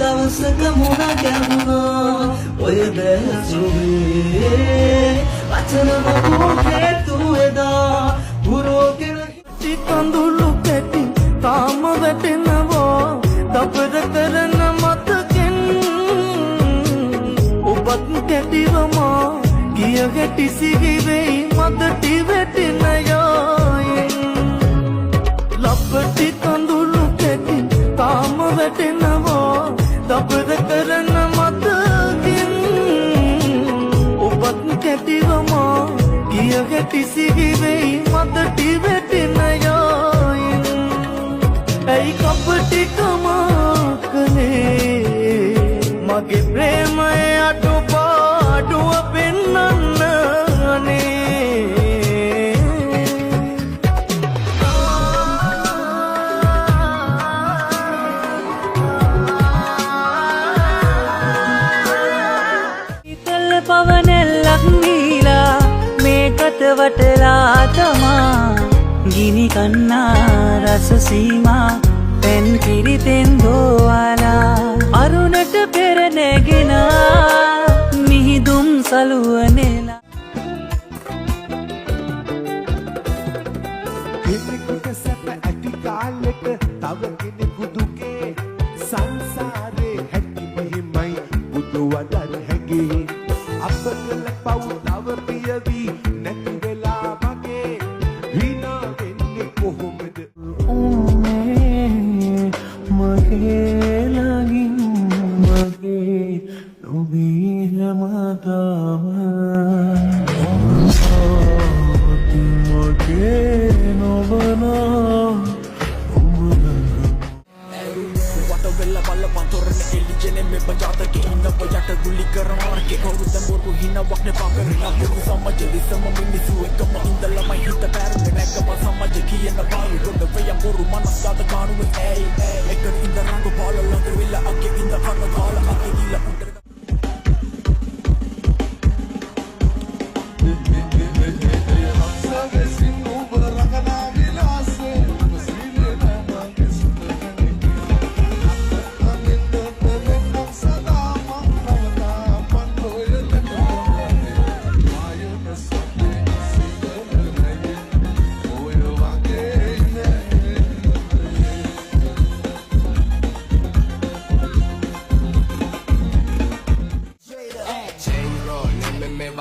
දවසක මුණ ගැහුණා ඔය දැසුවේ වචන මගුල් හේතු එදා පුරෝගෙන කඳුළු කැටි තාම වැටෙනවා දබර කරන මතකෙන් ඔබත් කැටිවමා කිය ගැටි සිහිවෙයි මදටි වැටෙන යායෙන් ලපටි කඳුළු කැටි තාම වැටෙනවා දබර කරන මතකෙන් ඔබත් කැටිවමා කිය ගැටි සිහිවෙයි මදටි වැටෙන යායෙන් ඇයි කපටි කමා කළේ මගේ ප්‍රේමය අඩුපාඩුව පෙන්නන්න අනේ ඉතල පවනෙල්ලක් නීලා මේකට වටලා තමා ගිනි කන්නා රස සීමා පෙන් කිරිතෙන් දෝවාලා අරුණට පෙර නැගෙන මිහිදුම් සලුවනෙලා කෙනෙකුට සැප ඇති කාලෙට තව කෙනෙකු දුකේ සංසාරේ හැටි මෙහිමයි බුදු වඩන් හැගේ අප කළ පව් තව පියවි නැති වෙලා මගේ හිනා වෙන්නේ කොහොමද මගේ ළඟින් මගේ නොවී හැමදාම මගේ නොවනා වටවෙල්ල බල පතොරන එලිජෙනෙ මෙ පජාතක ඉන්න පොජට ගුලි කරනවාර්ගේ කවුරුද බොරු හිනවක් නෙපාකරන අපේ සමාජ විසම මිනිසු එකම ඉඳලමයි හිත පැරෙන්නේ නැගම සමාජ කියන පාරු ගොඩ වෙය බොරු මනස්ගත කානුවේ ඇයි එක ඉඳ රංග පාල ළඟ වෙලා අකේ ඉඳ කන කාල අකේ ගිල උඩ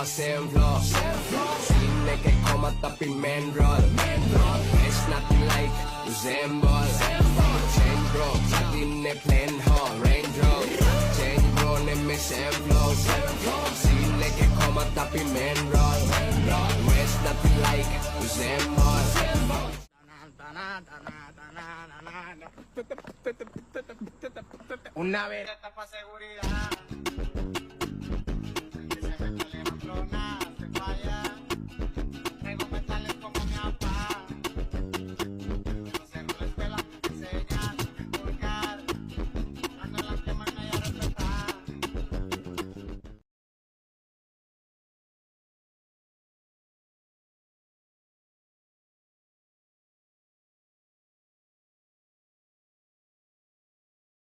same floor. Scene que como tapi main roll. It's nothing like Usain Bolt. Change bro, in the plane hall, Range Rover. Change bro, name me same flow. Scene que como tapi main roll. It's nothing like Usain Bolt. Una vez te pasa